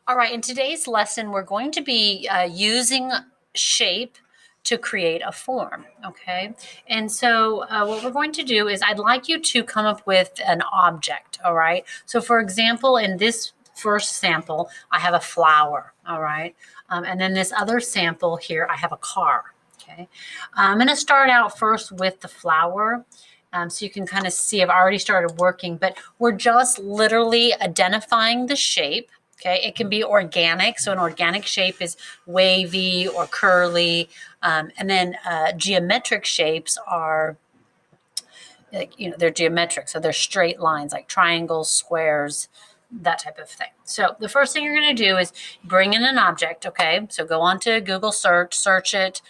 All right, in today's lesson, we're going to be using shape to create a form, okay? And so what we're going to do is I'd like you to come up with an object, all right? So for example, in this first sample, I have a flower, all right? And then this other sample here, I have a car, okay? I'm gonna start out first with the flower. So you can kind of see I've already started working, but we're just literally identifying the shape. Okay, it can be organic. So an organic shape is wavy or curly. And then geometric shapes are, like, they're geometric. So they're straight lines like triangles, squares, that type of thing. So the first thing you're going to do is bring in an object. Okay, so go on to Google search it,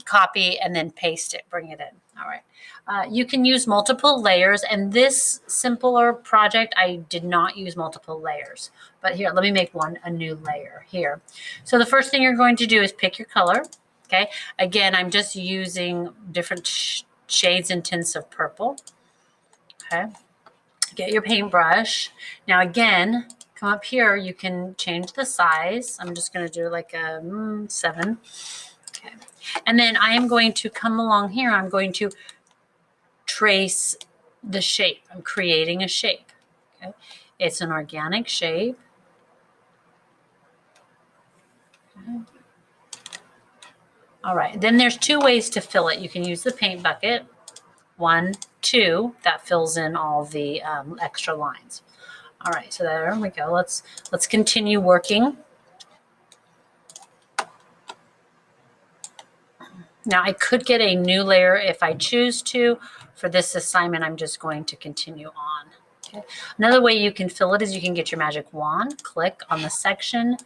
copy, and then paste it, bring it in. All right. You can use multiple layers, and this simpler project, I did not use multiple layers. But here, let me make a new layer here. So the first thing you're going to do is pick your color. Okay. Again, I'm just using different shades and tints of purple. Okay. Get your paintbrush. Now again, come up here. You can change the size. I'm just going to do like a 7. Okay. And then I am going to come along here. I'm going to trace the shape. I'm creating a shape. Okay. It's an organic shape. Okay. All right. Then there's 2 ways to fill it. You can use the paint bucket. 1, 2, that fills in all the extra lines. All right, so there we go. Let's continue working. Now I could get a new layer if I choose to. For this assignment, I'm just going to continue on. Okay. Another way you can fill it is you can get your magic wand, click on the section,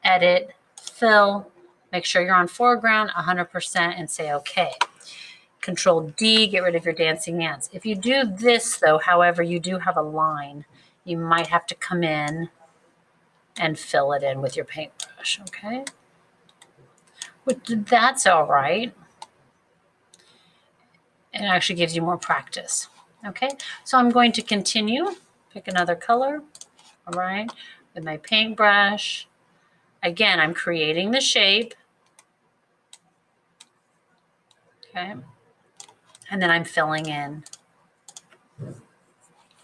edit, fill, make sure you're on foreground 100% and say okay. Control D, get rid of your dancing ants. If you do this though, however, you do have a line, you might have to come in and fill it in with your paintbrush, okay? But that's all right. It actually gives you more practice, okay? So I'm going to continue, pick another color, all right, with my paintbrush. Again, I'm creating the shape, okay? And then I'm filling in.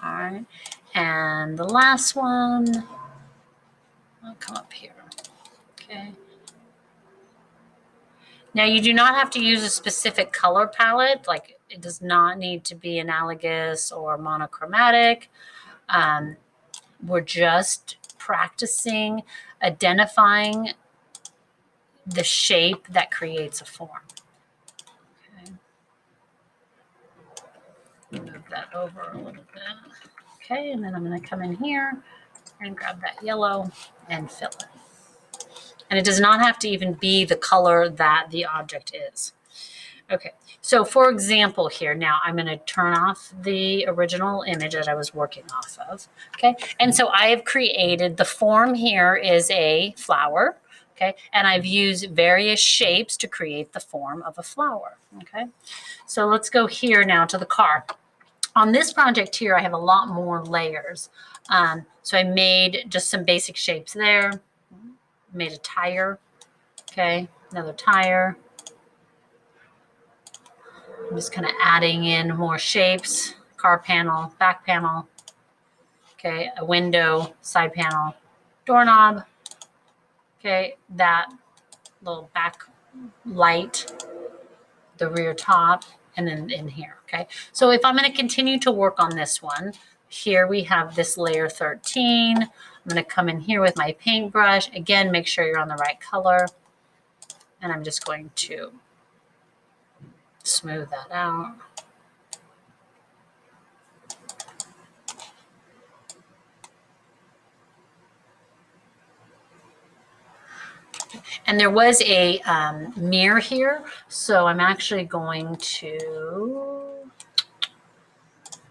All right, and the last one, I'll come up here, okay? Now you do not have to use a specific color palette, like it does not need to be analogous or monochromatic. We're just practicing identifying the shape that creates a form. Okay. Move that over a little bit. Okay, and then I'm going to come in here and grab that yellow and fill it. And it does not have to even be the color that the object is. Okay, so for example here, now I'm going to turn off the original image that I was working off of, okay? And so I have created, the form here is a flower, okay? And I've used various shapes to create the form of a flower, okay? So let's go here now to the car. On this project here, I have a lot more layers. So I made just some basic shapes there, made a tire, okay? Another tire. I'm just kind of adding in more shapes, car panel, back panel, okay, a window, side panel, doorknob, okay, that little back light, the rear top, and then in here, okay. So if I'm going to continue to work on this one, here we have this layer 13. I'm going to come in here with my paintbrush. Again, make sure you're on the right color. And I'm just going to smooth that out. And there was a mirror here, so I'm actually going to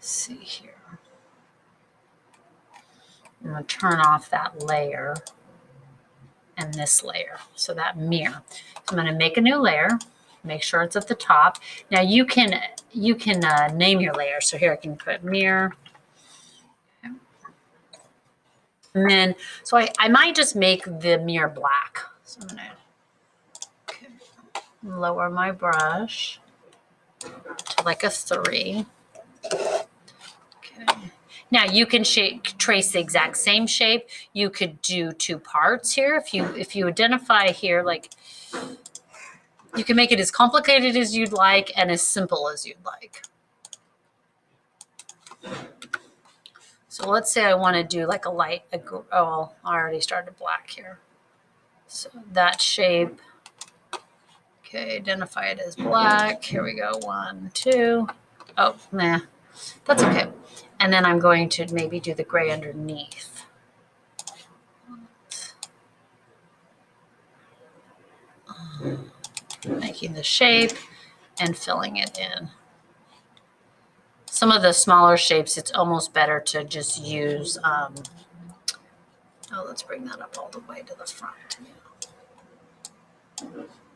see here. I'm going to turn off that layer and this layer, so that mirror. So I'm going to make a new layer, make sure it's at the top. Now you can name your layer. So here I can put mirror. And then, so I might just make the mirror black. So I'm going to lower my brush to like a 3. Okay. Now you can trace the exact same shape. You could do 2 parts here. If you identify here, like you can make it as complicated as you'd like and as simple as you'd like. So let's say I want to do like oh, I already started black here. So that shape, okay, identify it as black. Here we go, 1, 2. Oh, nah, that's okay. And then I'm going to maybe do the gray underneath. Making the shape and filling it in. Some of the smaller shapes, it's almost better to just use, oh, let's bring that up all the way to the front.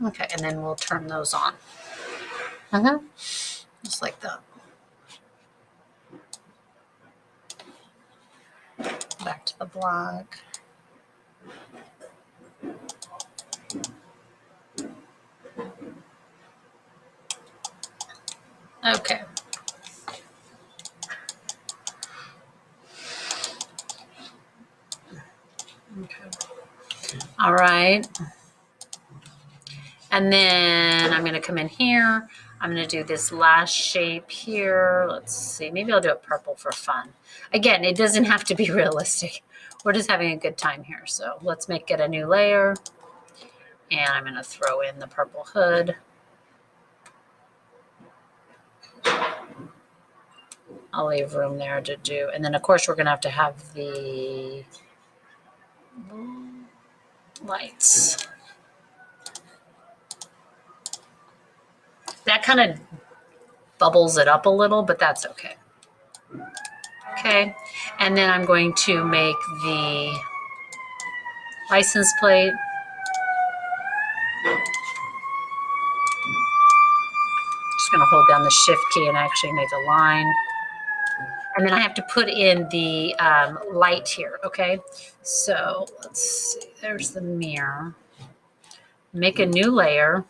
Okay, and then we'll turn those on. Just like that. Back to the black. Okay. Okay. All right. And then I'm going to come in here. I'm going to do this last shape here. Let's see. Maybe I'll do it purple for fun. Again, it doesn't have to be realistic. We're just having a good time here. So let's make it a new layer. And I'm going to throw in the purple hood. I'll leave room there to do. And then, of course, we're going to have the lights. That kind of bubbles it up a little, but that's okay. Okay, and then I'm going to make the license plate. Just going to hold down the shift key and actually make a line. And then I have to put in the light here, okay? So let's see, there's the mirror. Make a new layer.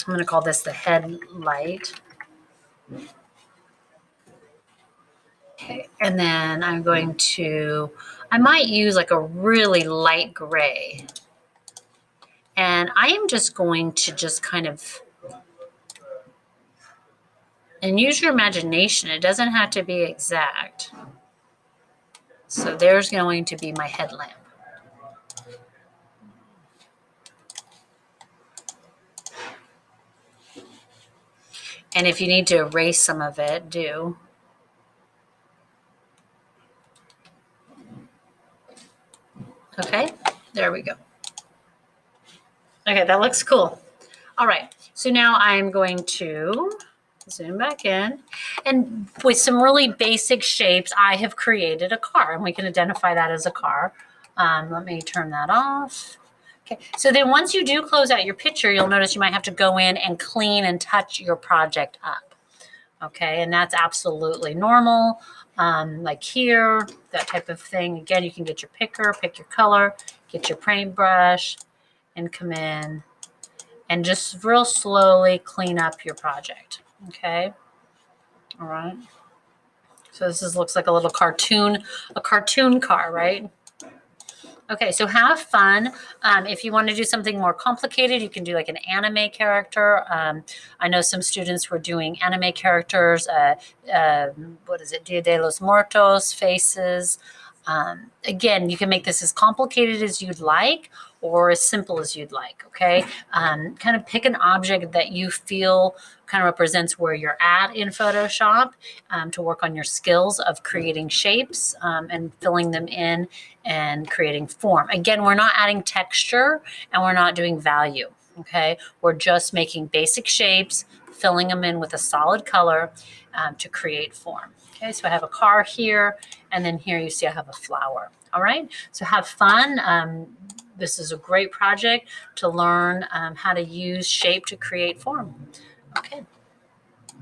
I'm going to call this the headlight. Okay, and then I'm going to, I might use like a really light gray. And I am just going to just kind of, and use your imagination. It doesn't have to be exact. So there's going to be my headlamp. And if you need to erase some of it, do. Okay, there we go. Okay, that looks cool. All right, so now I'm going to zoom back in. And with some really basic shapes, I have created a car, and we can identify that as a car. Let me turn that off. Okay, so then once you do close out your picture, you'll notice you might have to go in and clean and touch your project up. Okay, and that's absolutely normal. Like here, that type of thing. Again, you can get your picker, pick your color, get your paintbrush, and come in and just real slowly clean up your project. Okay, all right. So this looks like a little cartoon, a cartoon car, right? Okay, so have fun. If you want to do something more complicated, you can do like an anime character. I know some students were doing anime characters. What is it? Dia de los Muertos, faces. Again, you can make this as complicated as you'd like or as simple as you'd like, okay? Kind of pick an object that you feel kind of represents where you're at in Photoshop to work on your skills of creating shapes and filling them in and creating form. Again, we're not adding texture and we're not doing value, okay? We're just making basic shapes, filling them in with a solid color to create form. Okay, so I have a car here, and then here you see I have a flower. All right, so have fun. This is a great project to learn how to use shape to create form. Okay.